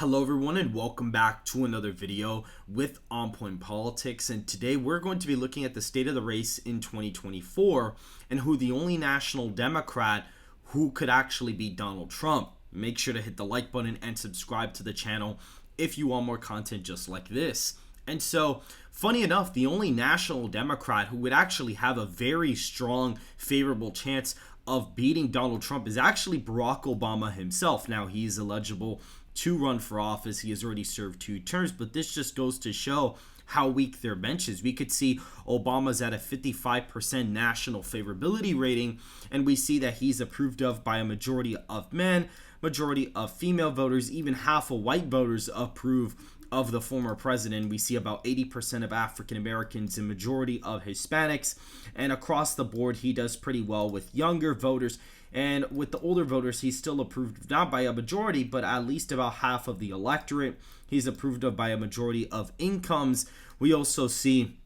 Hello everyone and welcome back to another video with On Point Politics, and today we're going to be looking at the state of the race in 2024 and who the only national Democrat who could actually beat Donald Trump. Make sure to hit the like button and subscribe to the channel if you want more content just like this. And so, funny enough, the only national Democrat who would actually have a very strong, favorable chance of beating Donald Trump is actually Barack Obama himself. Now, he's eligible to run for office. He has already served 2 terms, but this just goes to show how weak their bench is. We could see Obama's at a 55% national favorability rating, and we see that he's approved of by a majority of men, majority of female voters, even half of white voters approve of the former president. We see about 80% of African Americans and majority of Hispanics, and across the board he does pretty well with younger voters. And with the older voters, he's still approved not by a majority, but at least about half of the electorate. He's approved of by a majority of incomes. We also see,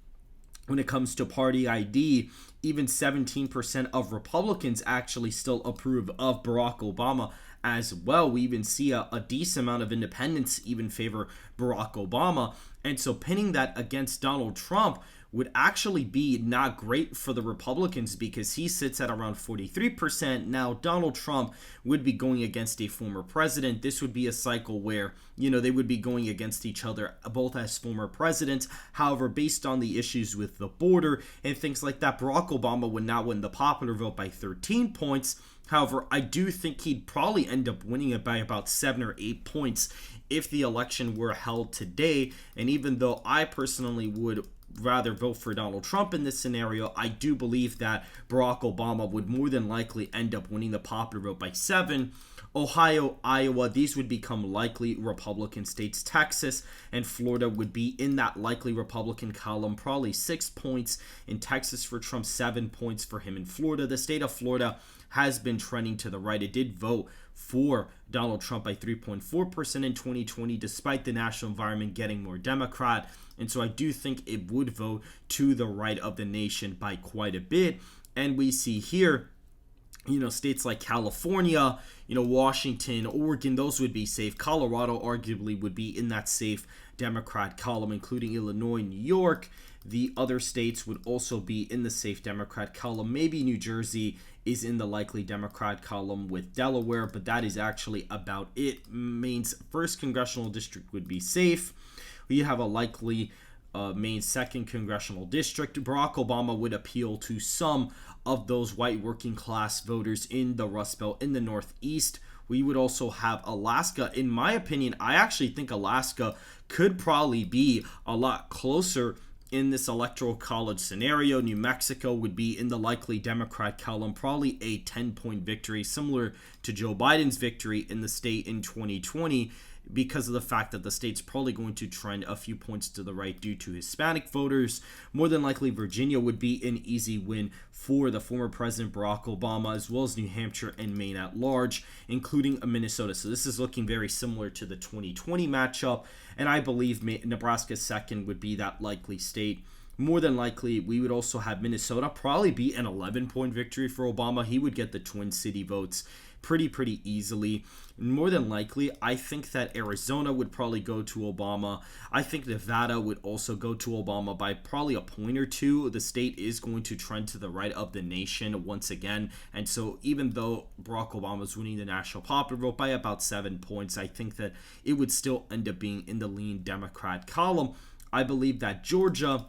when it comes to party ID, even 17% of Republicans actually still approve of Barack Obama as well. We even see a decent amount of independents even favor Barack Obama. And so pinning that against Donald Trump would actually be not great for the Republicans because he sits at around 43%. Now, Donald Trump would be going against a former president. This would be a cycle where, they would be going against each other, both as former presidents. However, based on the issues with the border and things like that, Barack Obama would not win the popular vote by 13 points. However, I do think he'd probably end up winning it by about 7 or 8 points if the election were held today. And even though I personally would rather vote for Donald Trump in this scenario, I do believe that Barack Obama would more than likely end up winning the popular vote by 7. Ohio, Iowa, these would become likely Republican states. Texas and Florida would be in that likely Republican column, probably 6 points in Texas for Trump, 7 points for him in Florida. The state of Florida has been trending to the right. It did vote for Donald Trump by 3.4% in 2020, despite the national environment getting more Democrat. And so I do think it would vote to the right of the nation by quite a bit. And we see here, states like California, Washington, Oregon, those would be safe. Colorado arguably would be in that safe Democrat column, including Illinois, New York. The other states would also be in the safe Democrat column. Maybe New Jersey is in the likely Democrat column with Delaware, but that is actually about it. Maine's 1st congressional district would be safe. We have a likely Maine 2nd congressional district. Barack Obama would appeal to some of those white working class voters in the Rust Belt in the Northeast. We would also have Alaska. In my opinion, I actually think Alaska could probably be a lot closer in this electoral college scenario. New Mexico would be in the likely Democrat column, probably a 10-point victory, similar to Joe Biden's victory in the state in 2020, because of the fact that the state's probably going to trend a few points to the right due to Hispanic voters. More than likely, Virginia would be an easy win for the former President Barack Obama, as well as New Hampshire and Maine at large, including Minnesota. So this is looking very similar to the 2020 matchup, and I believe Nebraska's 2nd would be that likely state. More than likely, we would also have Minnesota probably be an 11-point victory for Obama. He would get the Twin City votes pretty easily. More than likely, I think that Arizona would probably go to Obama. I think Nevada would also go to Obama by probably a point or 2. The state is going to trend to the right of the nation once again. And so even though Barack Obama is winning the national popular vote by about 7 points, I think that it would still end up being in the lean Democrat column. I believe that Georgia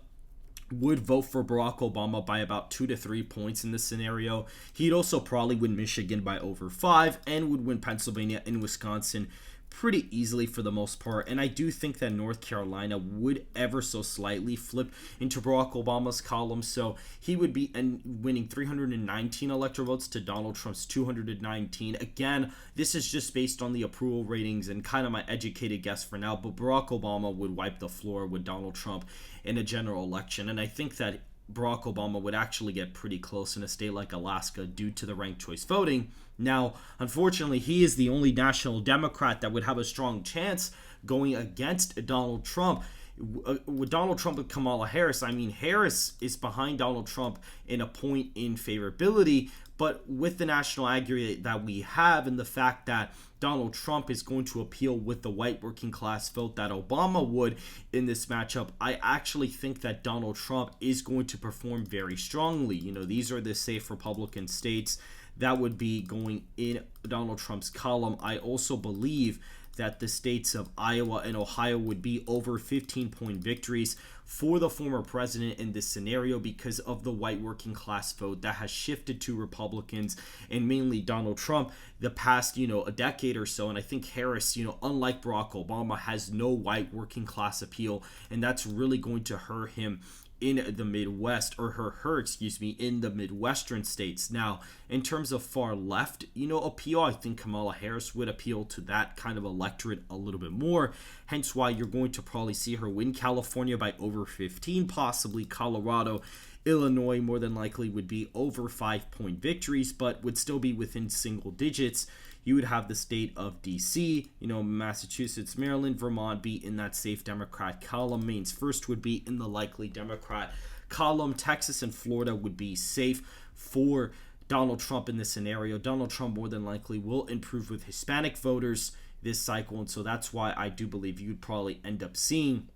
would vote for Barack Obama by about 2 to 3 points in this scenario. He'd also probably win Michigan by over 5 and would win Pennsylvania and Wisconsin pretty easily for the most part. And I do think that North Carolina would ever so slightly flip into Barack Obama's column. So he would be winning 319 electoral votes to Donald Trump's 219. Again, this is just based on the approval ratings and kind of my educated guess for now. But Barack Obama would wipe the floor with Donald Trump in a general election. And I think that Barack Obama would actually get pretty close in a state like Alaska due to the ranked choice voting. Now, unfortunately, he is the only national Democrat that would have a strong chance going against Donald Trump. With Donald Trump and Kamala Harris, Harris is behind Donald Trump in a point in favorability, But with the national aggregate that we have and the fact that Donald Trump is going to appeal with the white working class vote that Obama would in this matchup, I actually think that Donald Trump is going to perform very strongly. You know, these are the safe Republican states that would be going in Donald Trump's column. I also believe that the states of Iowa and Ohio would be over 15-point victories for the former president in this scenario because of the white working class vote that has shifted to Republicans and mainly Donald Trump the past, a decade or so. And I think Harris, unlike Barack Obama, has no white working class appeal, and that's really going to hurt him in the Midwest, or her, in the Midwestern states. Now, in terms of far left, appeal, I think Kamala Harris would appeal to that kind of electorate a little bit more. Hence why you're going to probably see her win California by over 15, possibly Colorado. Illinois more than likely would be over 5-point victories, but would still be within single digits. You would have the state of D.C., Massachusetts, Maryland, Vermont be in that safe Democrat column. Maine's first would be in the likely Democrat column. Texas and Florida would be safe for Donald Trump in this scenario. Donald Trump more than likely will improve with Hispanic voters this cycle, and so that's why I do believe you'd probably end up seeing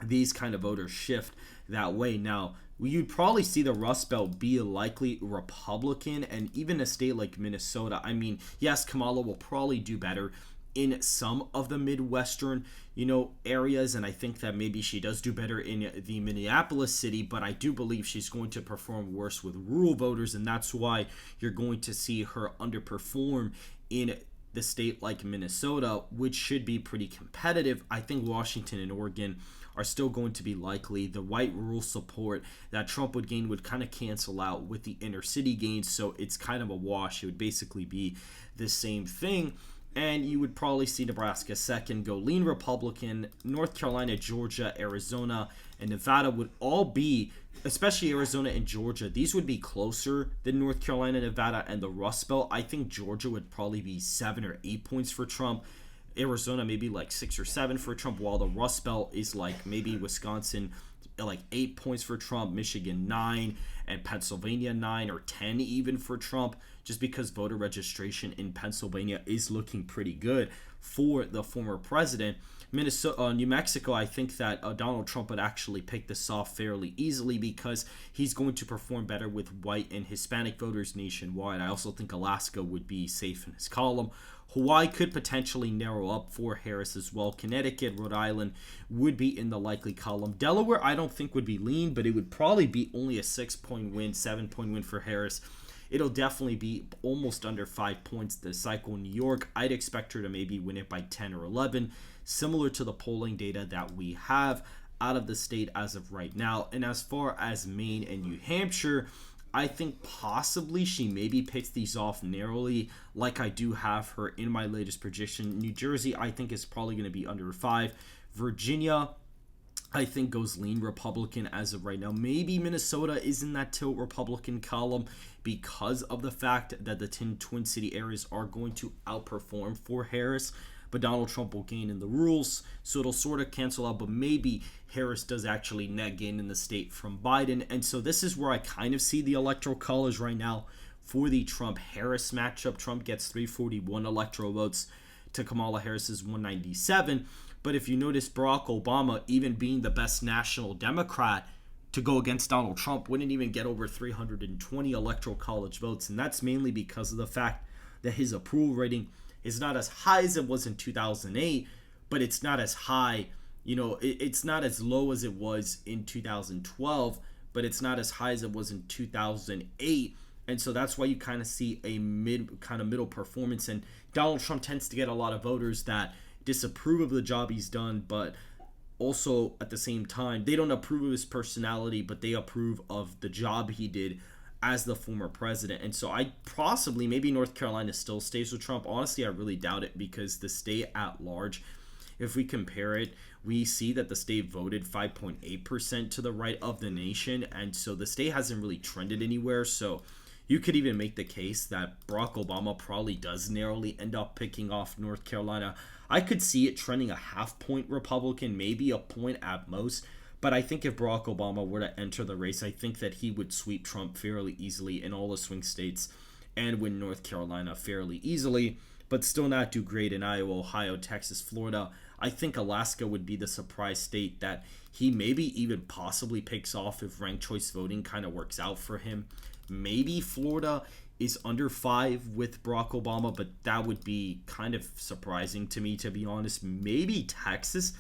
these kind of voters shift that way. Now, you'd probably see the Rust Belt be a likely Republican, and even a state like Minnesota. I mean, yes, Kamala will probably do better in some of the Midwestern, areas, and I think that maybe she does do better in the Minneapolis city, but I do believe she's going to perform worse with rural voters, and that's why you're going to see her underperform in the state like Minnesota, which should be pretty competitive. I think Washington and Oregon are still going to be likely. The white rural support that Trump would gain would kind of cancel out with the inner city gains, so it's kind of a wash. It would basically be the same thing. And you would probably see Nebraska second, go lean Republican. North Carolina, Georgia, Arizona, and Nevada would all be, especially Arizona and Georgia, these would be closer than North Carolina, Nevada, and the Rust Belt. I think Georgia would probably be 7 or 8 points for Trump. Arizona maybe like 6 or 7 for Trump, while the Rust Belt is like maybe Wisconsin like 8 points for Trump, Michigan 9, and Pennsylvania 9 or 10 even for Trump, just because voter registration in Pennsylvania is looking pretty good for the former president. New Mexico, I think that Donald Trump would actually pick this off fairly easily because he's going to perform better with white and Hispanic voters nationwide. I also think Alaska would be safe in his column. Hawaii could potentially narrow up for Harris as well. Connecticut, Rhode Island would be in the likely column. Delaware, I don't think would be lean, but it would probably be only a 6-point win, 7-point win for Harris. It'll definitely be almost under 5 points this cycle. New York, I'd expect her to maybe win it by 10 or 11, similar to the polling data that we have out of the state as of right now. And as far as Maine and New Hampshire, I think possibly she maybe picks these off narrowly, like I do have her in my latest prediction. New Jersey, I think, is probably going to be under 5. Virginia, I think, goes lean Republican as of right now. Maybe Minnesota is in that tilt Republican column because of the fact that the Twin City areas are going to outperform for Harris. But Donald Trump will gain in the rules, so it'll sort of cancel out. But maybe Harris does actually net gain in the state from Biden. And so this is where I kind of see the electoral college right now for the Trump-Harris matchup. Trump gets 341 electoral votes to Kamala Harris's 197. But if you notice, Barack Obama, even being the best national Democrat to go against Donald Trump, wouldn't even get over 320 electoral college votes. And that's mainly because of the fact that his approval rating is not as high as it was in 2008, but it's not as high, it's not as low as it was in 2012, but it's not as high as it was in 2008. And so that's why you kind of see a middle performance. And Donald Trump tends to get a lot of voters that disapprove of the job he's done, but also at the same time, they don't approve of his personality, but they approve of the job he did as the former president. And so I possibly, maybe North Carolina still stays with Trump. Honestly, I really doubt it, because the state at large, if we compare it, we see that the state voted 5.8% to the right of the nation. And so the state hasn't really trended anywhere. So you could even make the case that Barack Obama probably does narrowly end up picking off North Carolina. I could see it trending a 0.5 point Republican, maybe a point at most. But I think if Barack Obama were to enter the race, I think that he would sweep Trump fairly easily in all the swing states and win North Carolina fairly easily, but still not do great in Iowa, Ohio, Texas, Florida. I think Alaska would be the surprise state that he maybe even possibly picks off if ranked choice voting kind of works out for him. Maybe Florida is under 5 with Barack Obama, but that would be kind of surprising to me, to be honest. Maybe Texas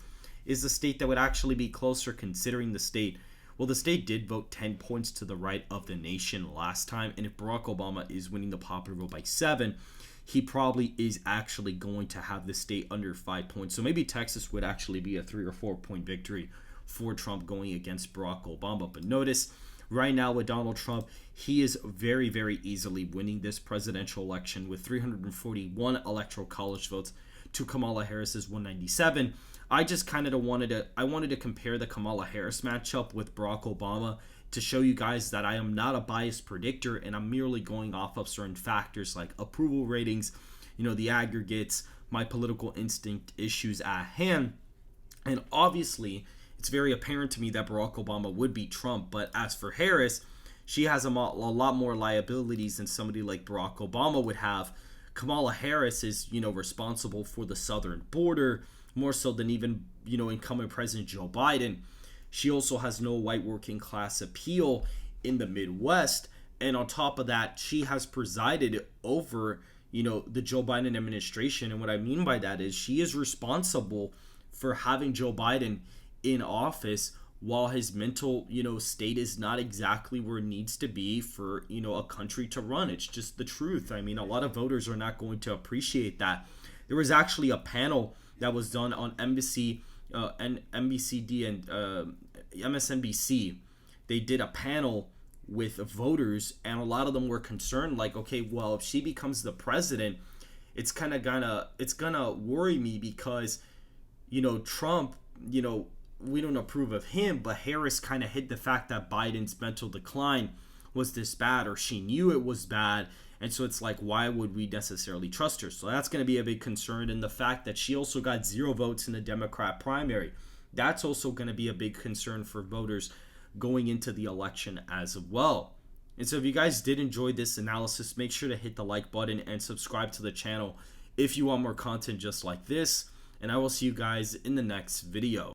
is the state that would actually be closer, considering the state. Well, the state did vote 10 points to the right of the nation last time, and if Barack Obama is winning the popular vote by 7, he probably is actually going to have the state under 5 points. So maybe Texas would actually be a 3 or 4 point victory for Trump going against Barack Obama. But notice, right now with Donald Trump, he is very, very easily winning this presidential election with 341 electoral college votes to Kamala Harris's 197. I just kind of wanted to compare the Kamala Harris matchup with Barack Obama to show you guys that I am not a biased predictor, and I'm merely going off of certain factors like approval ratings, the aggregates, my political instinct, issues at hand. And obviously, it's very apparent to me that Barack Obama would beat Trump, but as for Harris, she has a lot more liabilities than somebody like Barack Obama would have. Kamala Harris is, responsible for the southern border, more so than even, incumbent President Joe Biden. She also has no white working class appeal in the Midwest. And on top of that, she has presided over, the Joe Biden administration. And what I mean by that is she is responsible for having Joe Biden in office while his mental, state is not exactly where it needs to be for, a country to run. It's just the truth. I mean, a lot of voters are not going to appreciate that. There was actually a panel that was done on NBC and NBCD and MSNBC. They did a panel with voters, and a lot of them were concerned, like, okay, well, if she becomes the president, it's gonna worry me because, Trump, we don't approve of him, but Harris kind of hid the fact that Biden's mental decline was this bad, or she knew it was bad. And so it's like, why would we necessarily trust her? So that's going to be a big concern. And the fact that she also got 0 votes in the Democrat primary, that's also going to be a big concern for voters going into the election as well. And so if you guys did enjoy this analysis, make sure to hit the like button and subscribe to the channel if you want more content just like this. And I will see you guys in the next video.